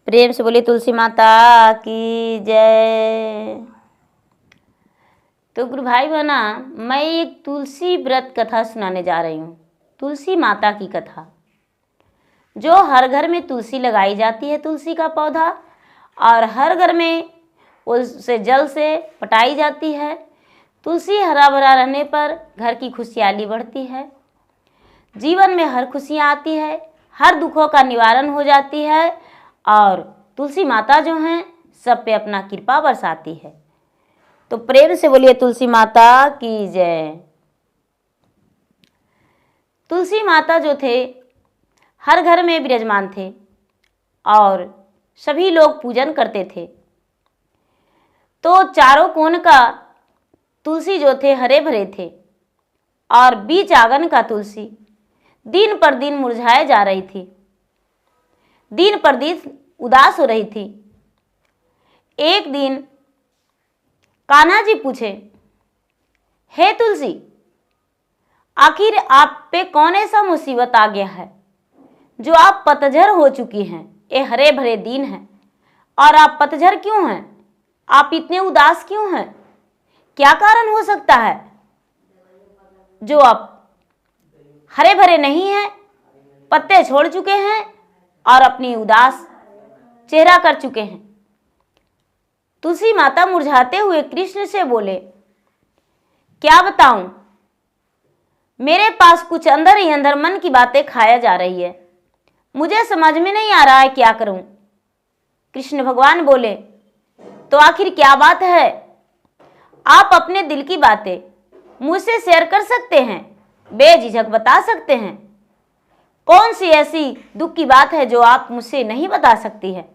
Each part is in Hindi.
प्रेम से बोलिए तुलसी माता की जय। तो गुरु भाई बहना, मैं एक तुलसी व्रत कथा सुनाने जा रही हूँ। तुलसी माता की कथा। जो हर घर में तुलसी लगाई जाती है, तुलसी का पौधा, और हर घर में उसे जल से पटाई जाती है। तुलसी हरा भरा रहने पर घर की खुशहाली बढ़ती है, जीवन में हर खुशियाँ आती है, हर दुखों का निवारण हो जाती है, और तुलसी माता जो हैं सब पे अपना कृपा बरसाती है। तो प्रेम से बोलिए तुलसी माता की जय। तुलसी माता जो थे हर घर में विराजमान थे और सभी लोग पूजन करते थे। तो चारों कोण का तुलसी जो थे हरे भरे थे और बीच आंगन का तुलसी दिन पर दिन मुरझाए जा रही थी, दिन पर दिन उदास हो रही थी। एक दिन कान्हा जी पूछे, हे तुलसी, आखिर आप पे कौन ऐसा मुसीबत आ गया है जो आप पतझड़ हो चुकी हैं? ये हरे भरे दिन हैं और आप पतझड़ क्यों हैं? आप इतने उदास क्यों हैं? क्या कारण हो सकता है जो आप हरे भरे नहीं हैं, पत्ते छोड़ चुके हैं और अपनी उदास चेहरा कर चुके हैं? तुलसी माता मुरझाते हुए कृष्ण से बोले, क्या बताऊं, मेरे पास कुछ अंदर ही अंदर मन की बातें खाया जा रही है, मुझे समझ में नहीं आ रहा है क्या करूं। कृष्ण भगवान बोले, तो आखिर क्या बात है? आप अपने दिल की बातें मुझसे शेयर कर सकते हैं, बेझिझक बता सकते हैं। कौन सी ऐसी दुख की बात है जो आप मुझसे नहीं बता सकती है?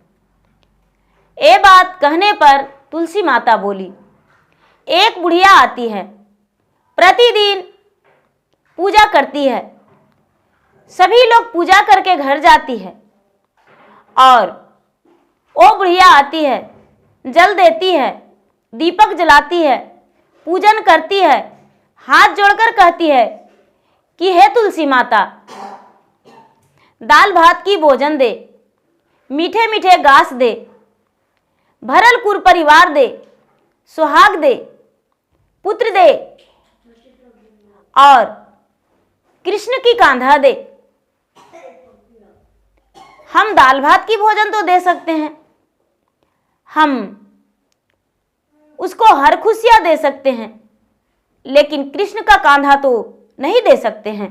ये बात कहने पर तुलसी माता बोली, एक बुढ़िया आती है, प्रतिदिन पूजा करती है, सभी लोग पूजा करके घर जाती है, और वो बुढ़िया आती है, जल देती है, दीपक जलाती है, पूजन करती है, हाथ जोड़कर कहती है कि हे तुलसी माता, दाल भात की भोजन दे, मीठे मीठे घास दे, भरल कुर परिवार दे, सुहाग दे, पुत्र दे, और कृष्ण की कांधा दे। हम दाल भात की भोजन तो दे सकते हैं, हम उसको हर खुशियां दे सकते हैं, लेकिन कृष्ण का कांधा तो नहीं दे सकते हैं।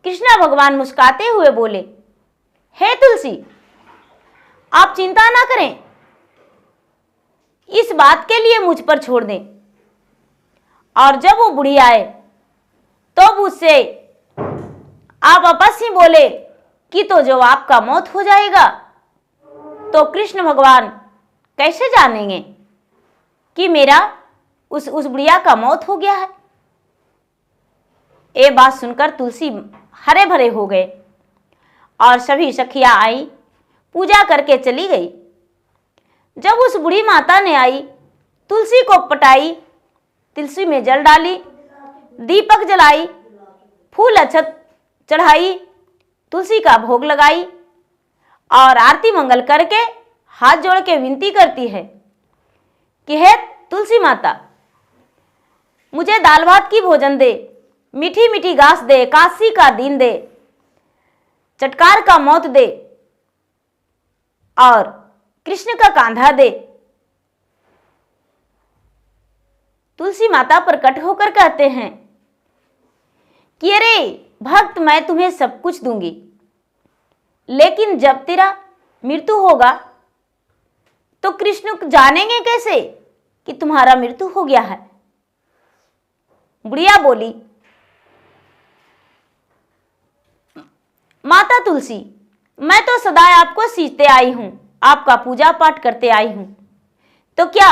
कृष्ण भगवान मुस्कुराते हुए बोले, हे तुलसी, आप चिंता ना करें, इस बात के लिए मुझ पर छोड़ दें। और जब वो बुढ़ी आए तो उससे आप आपस में बोले कि तो जो आपका मौत हो जाएगा। तो कृष्ण भगवान कैसे जानेंगे कि मेरा उस बुढ़िया का मौत हो गया है? ये बात सुनकर तुलसी हरे भरे हो गए और सभी सखियां आई, पूजा करके चली गई। जब उस बूढ़ी माता ने आई, तुलसी को पटाई, तुलसी में जल डाली, दीपक जलाई, फूल अक्षत चढ़ाई, तुलसी का भोग लगाई और आरती मंगल करके हाथ जोड़ के विनती करती है कि हे तुलसी माता, मुझे दाल भात की भोजन दे, मीठी मीठी घास दे, काशी का दिन दे, चटकार का मौत दे और कृष्ण का कांधा दे। तुलसी माता प्रकट होकर कहते हैं कि अरे भक्त, मैं तुम्हें सब कुछ दूंगी, लेकिन जब तेरा मृत्यु होगा तो कृष्ण जानेंगे कैसे कि तुम्हारा मृत्यु हो गया है? बुढ़िया बोली, माता तुलसी, मैं तो सदा आपको सींचते आई हूं, आपका पूजा पाठ करते आई हूं, तो क्या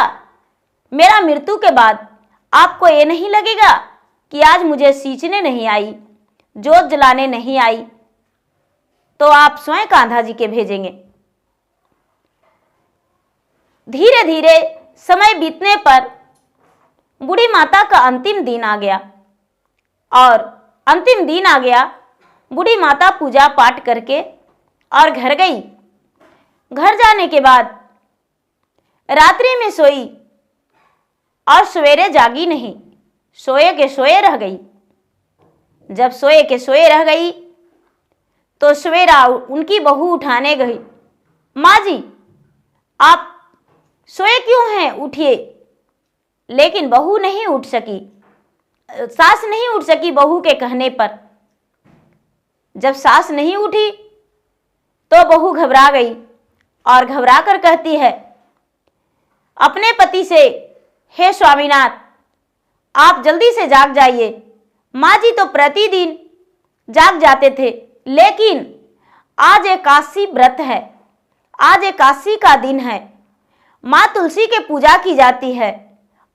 मेरा मृत्यु के बाद आपको ये नहीं लगेगा कि आज मुझे सींचने नहीं आई, जोत जलाने नहीं आई, तो आप स्वयं कान्हा जी के भेजेंगे? धीरे धीरे समय बीतने पर बूढ़ी माता का अंतिम दिन आ गया, और अंतिम दिन आ गया, बूढ़ी माता पूजा पाठ करके और घर गई। घर जाने के बाद रात्रि में सोई और सवेरे जागी नहीं, सोए के सोए रह गई। जब सोए के सोए रह गई तो सवेरा उनकी बहू उठाने गई, माँ जी आप सोए क्यों हैं, उठिए। लेकिन बहू नहीं उठ सकी, सास नहीं उठ सकी बहू के कहने पर। जब सास नहीं उठी तो बहू घबरा गई और घबरा कर कहती है अपने पति से, हे स्वामीनाथ आप जल्दी से जाग जाइए। माँ जी तो प्रतिदिन जाग जाते थे, लेकिन आज एकादशी व्रत है, आज एकादशी का दिन है, माँ तुलसी के पूजा की जाती है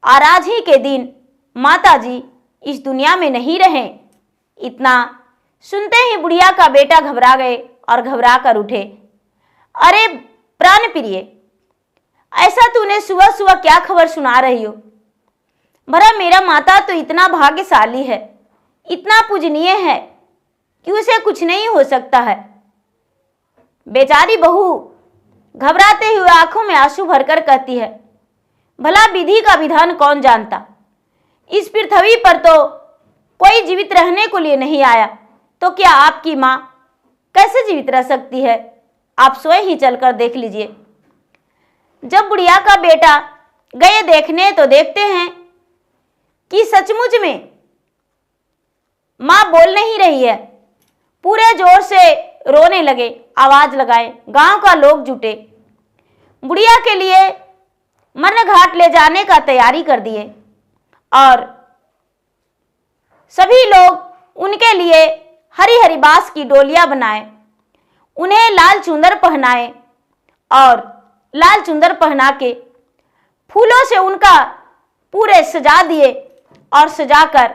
और आज ही के दिन माता जी इस दुनिया में नहीं रहें। इतना सुनते ही बुढ़िया का बेटा घबरा गए और घबरा कर उठे। अरे प्राण प्रिय, ऐसा तूने सुबह सुबह क्या खबर सुना रही हो? भला मेरा माता तो इतना भाग्यशाली है, इतना पूजनीय है कि उसे कुछ नहीं हो सकता है। बेचारी बहू घबराते हुए आंखों में आंसू भरकर कहती है, भला विधि का विधान कौन जानता? इस पृथ्वी पर तो कोई जीवित रहने को लिए नहीं आया, तो क्या आपकी माँ कैसे जीवित रह सकती है? आप स्वयं ही चलकर देख लीजिए। जब बुढ़िया का बेटा गए देखने तो देखते हैं कि सचमुच में माँ बोल नहीं रही है। पूरे जोर से रोने लगे, आवाज लगाए। गांव का लोग जुटे, बुढ़िया के लिए मरण घाट ले जाने का तैयारी कर दिए और सभी लोग उनके लिए हरी हरी बांस की डोलियां बनाए, उन्हें लाल चुंदर पहनाए और लाल चुंदर पहना के फूलों से उनका पूरे सजा दिए और सजाकर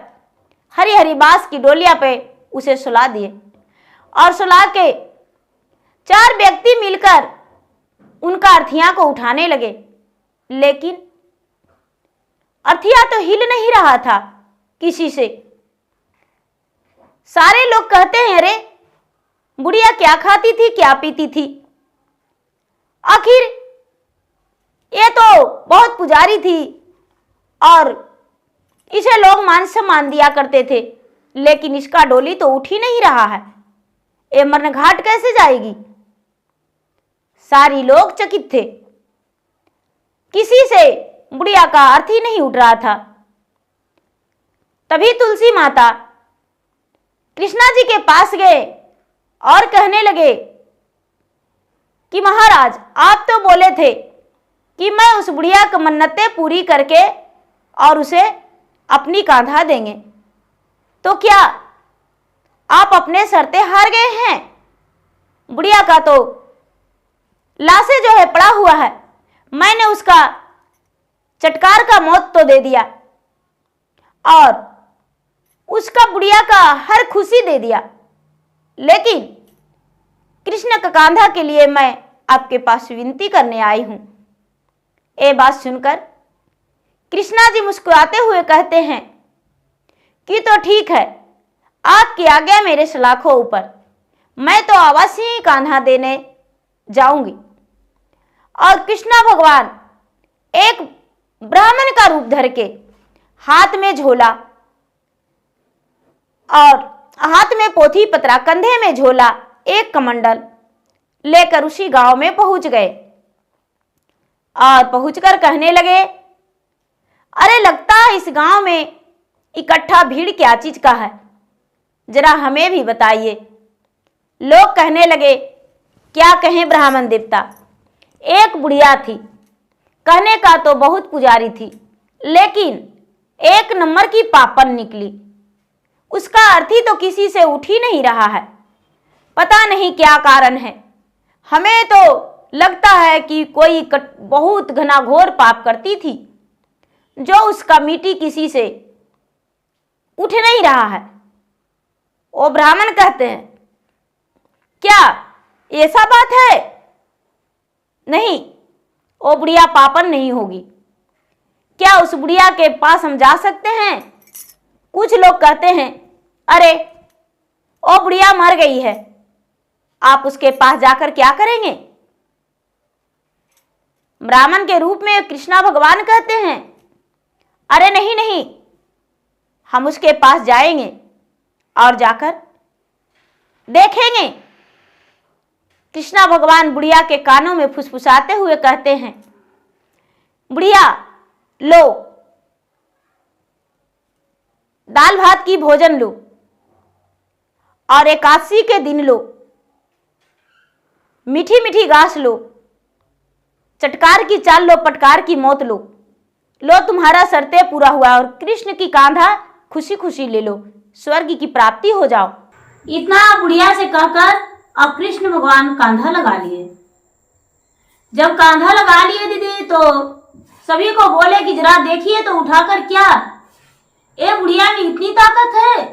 हरी हरी बांस की डोलिया पे उसे सुला दिए और सुला के 4 व्यक्ति मिलकर उनका अर्थिया को उठाने लगे। लेकिन अर्थिया तो हिल नहीं रहा था किसी से। सारे लोग कहते हैं, अरे बुढ़िया क्या खाती थी, क्या पीती थी? आखिर ये तो बहुत पुजारी थी और इसे लोग मान सम्मान दिया करते थे, लेकिन इसका डोली तो उठ ही नहीं रहा है, ये मरण घाट कैसे जाएगी? सारी लोग चकित थे, किसी से बुढ़िया का अर्थ ही नहीं उठ रहा था। तभी तुलसी माता कृष्णा जी के पास गए और कहने लगे कि महाराज आप तो बोले थे कि मैं उस बुढ़िया की मन्नतें पूरी करके और उसे अपनी कांधा देंगे, तो क्या आप अपने शर्तें हार गए हैं? बुढ़िया का तो लाशें जो है पड़ा हुआ है, मैंने उसका चटकार का मौत तो दे दिया और उसका बुढ़िया का हर खुशी दे दिया, लेकिन कृष्ण का कांधा के लिए मैं आपके पास विनती करने आई हूं। ये बात सुनकर कृष्णा जी मुस्कुराते हुए कहते हैं कि तो ठीक है, आपकी आज्ञा मेरे सलाखों ऊपर, मैं तो अवश्य ही कान्हा देने जाऊंगी। और कृष्णा भगवान एक ब्राह्मण का रूप धर के हाथ में झोला और हाथ में पोथी पत्रा, कंधे में झोला, एक कमंडल लेकर उसी गांव में पहुंच गए और पहुंचकर कहने लगे, अरे लगता है इस गांव में इकट्ठा भीड़ क्या चीज का है, जरा हमें भी बताइए। लोग कहने लगे, क्या कहें ब्राह्मण देवता, एक बुढ़िया थी, कहने का तो बहुत पुजारी थी, लेकिन एक नंबर की पापन निकली। उसका अर्थी तो किसी से उठ ही नहीं रहा है, पता नहीं क्या कारण है। हमें तो लगता है कि कोई बहुत घनाघोर पाप करती थी, जो उसका मिट्टी किसी से उठ नहीं रहा है। वो ब्राह्मण कहते हैं, क्या ऐसा बात है? नहीं, वो बुढ़िया पापन नहीं होगी। क्या उस बुढ़िया के पास हम जा सकते हैं? कुछ लोग कहते हैं, अरे वो बुढ़िया मर गई है, आप उसके पास जाकर क्या करेंगे? ब्राह्मण के रूप में कृष्णा भगवान कहते हैं, अरे नहीं नहीं, हम उसके पास जाएंगे और जाकर देखेंगे। कृष्णा भगवान बुढ़िया के कानों में फुसफुसाते हुए कहते हैं, बुढ़िया लो, दाल भात की भोजन लो और एकादशी के दिन लो, मीठी मीठी घास लो, चटकार की चाल लो, पटकार की मौत लो, लो तुम्हारा शर्ते पूरा हुआ और कृष्ण की कांधा खुशी खुशी ले लो, स्वर्ग की प्राप्ति हो जाओ। इतना बुढ़िया से कहकर अब कृष्ण भगवान कांधा लगा लिए। जब कांधा लगा लिए दीदी तो सभी को बोले कि जरा देखिए तो उठाकर, क्या ए बुढ़िया में इतनी ताकत है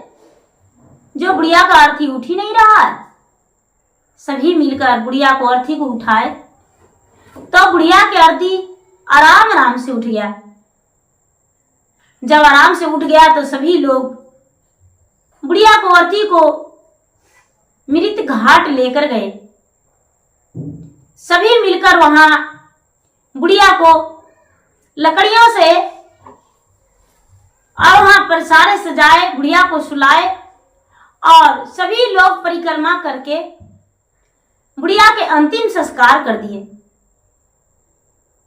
जो बुढ़िया का अर्थी उठ ही नहीं रहा है। सभी मिलकर बुढ़िया को अर्थी को उठाए तो बुढ़िया के अर्थी आराम आराम से उठ गया। जब आराम से उठ गया तो सभी लोग बुढ़िया को अर्थी को मृत घाट लेकर गए। सभी मिलकर वहां बुढ़िया को लकड़ियों से और वहां पर सारे सजाए, बुढ़िया को सुलाए और सभी लोग परिक्रमा करके बुढ़िया के अंतिम संस्कार कर दिए।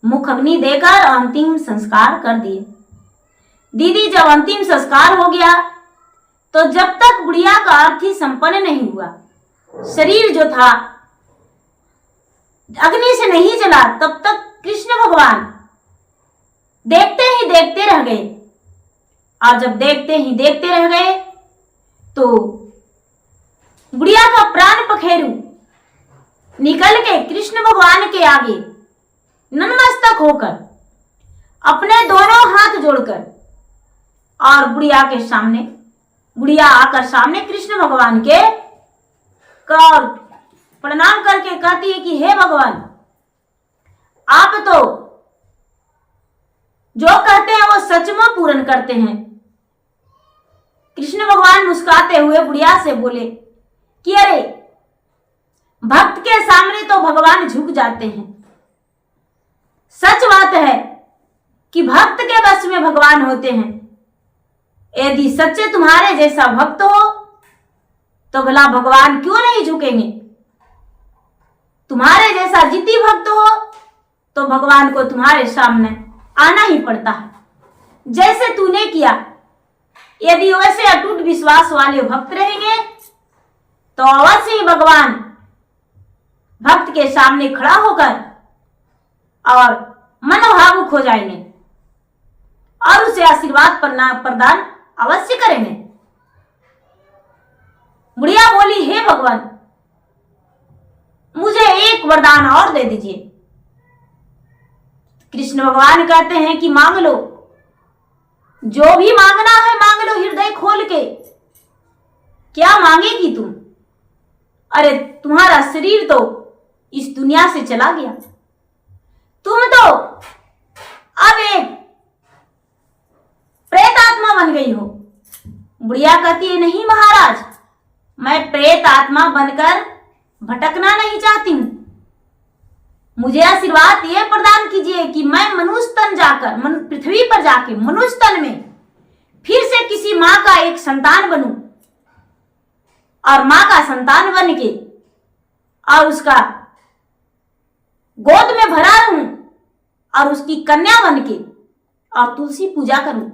मुख अग्नि देकर अंतिम संस्कार कर दिए। दीदी जब अंतिम संस्कार हो गया तो जब तक बुढ़िया का अर्थी संपन्न नहीं हुआ, शरीर जो था अग्नि से नहीं जला, तब तक कृष्ण भगवान देखते ही देखते रह गए। और जब देखते ही देखते रह गए तो बुढ़िया का प्राण पखेरु निकल के कृष्ण भगवान के आगे नतमस्तक होकर अपने दोनों हाथ जोड़कर और बुढ़िया के सामने, बुढ़िया आकर सामने कृष्ण भगवान के कर प्रणाम करके कहती है कि हे भगवान, आप तो जो कहते हैं वो सच में पूर्ण करते हैं। कृष्ण भगवान मुस्कुराते हुए बुढ़िया से बोले कि अरे भक्त के सामने तो भगवान झुक जाते हैं। सच बात है कि भक्त के बस में भगवान होते हैं। यदि सच्चे तुम्हारे जैसा भक्त हो तो भला भगवान क्यों नहीं झुकेंगे। तुम्हारे जैसा जिद्दी भक्त हो तो भगवान को तुम्हारे सामने आना ही पड़ता है, जैसे तूने किया। यदि वैसे अटूट विश्वास वाले भक्त रहेंगे तो अवश्य ही भगवान भक्त के सामने खड़ा होकर और मनोभावुक हो जाएंगे और उसे आशीर्वाद प्रदान अवश्य करेंगे। बुढ़िया बोली, हे भगवान, मुझे एक वरदान और दे दीजिए। कृष्ण भगवान कहते हैं कि मांग लो, जो भी मांगना है मांग लो हृदय खोल के। क्या मांगेगी तुम? अरे तुम्हारा शरीर तो इस दुनिया से चला गया, तुम तो अब एक प्रेत आत्मा बन गई हो। बुढ़िया कहती है, नहीं महाराज, मैं प्रेत आत्मा बनकर भटकना नहीं चाहती हूं। मुझे आशीर्वाद ये प्रदान कीजिए कि मैं मनुष्य तन जाकर पृथ्वी पर जाके मनुष्य तन में फिर से किसी मां का एक संतान बनूं और मां का संतान बन के और उसका गोद में भरा रहूं और उसकी कन्या बन के और तुलसी पूजा करूं।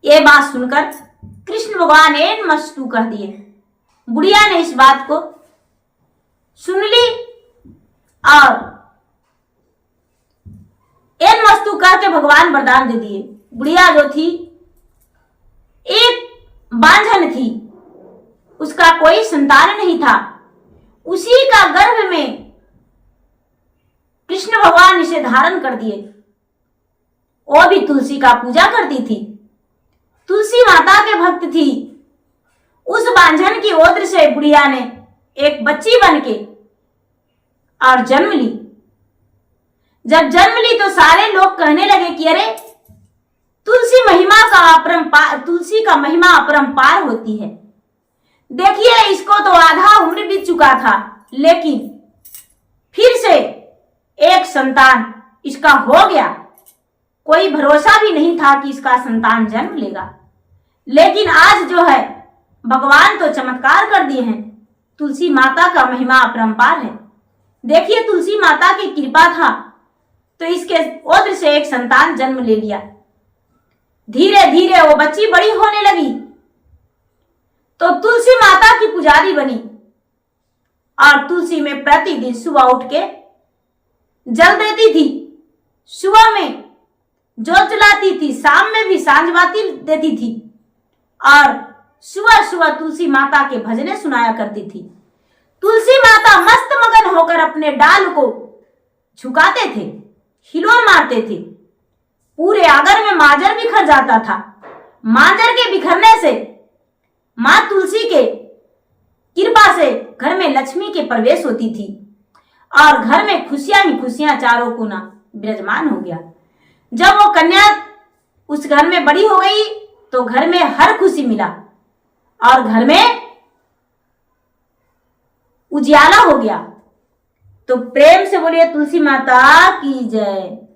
ये बात सुनकर कृष्ण भगवान एन मस्तु कह दिए। बुढ़िया ने इस बात को सुन ली और एन मस्तु कह के भगवान वरदान दे दिए। बुढ़िया जो थी एक बांझन थी, उसका कोई संतान नहीं था। उसी का गर्भ में कृष्ण भगवान इसे धारण कर दिए। वो भी तुलसी का पूजा करती थी, तुलसी माता के भक्त थी। उस बांझन की ओर से बुढ़िया ने एक बच्ची बन के और जन्म ली। जब जन्म ली तो सारे लोग कहने लगे कि अरे तुलसी का महिमा अपरंपार होती है। देखिए इसको तो आधा उम्र बीत चुका था, लेकिन फिर से एक संतान इसका हो गया। कोई भरोसा भी नहीं था कि इसका संतान जन्म लेगा, लेकिन आज जो है भगवान तो चमत्कार कर दिए हैं। तुलसी माता का महिमा अपरंपार है। देखिए, तुलसी माता की कृपा था तो इसके उदर से एक संतान जन्म ले लिया। धीरे धीरे वो बच्ची बड़ी होने लगी तो तुलसी माता की पुजारी बनी और तुलसी में प्रतिदिन सुबह उठ के जल देती थी। सुबह में जोत जलाती थी, शाम में भी सांझ बाती देती थी और सुबह सुबह तुलसी माता के भजने सुनाया करती थी। तुलसी माता मस्त मगन होकर अपने डाल को झुकाते थे, हिलोर मारते थे। पूरे आंगन में मांजर बिखर जाता था। मांजर के बिखरने से मां तुलसी के कृपा से घर में लक्ष्मी के प्रवेश होती थी और घर में खुशियां ही खुशियां चारों कोना विराजमान हो गया। जब वो कन्या उस घर में बड़ी हो गई तो घर में हर खुशी मिला और घर में उजियाला हो गया। तो प्रेम से बोलिए तुलसी माता की जय।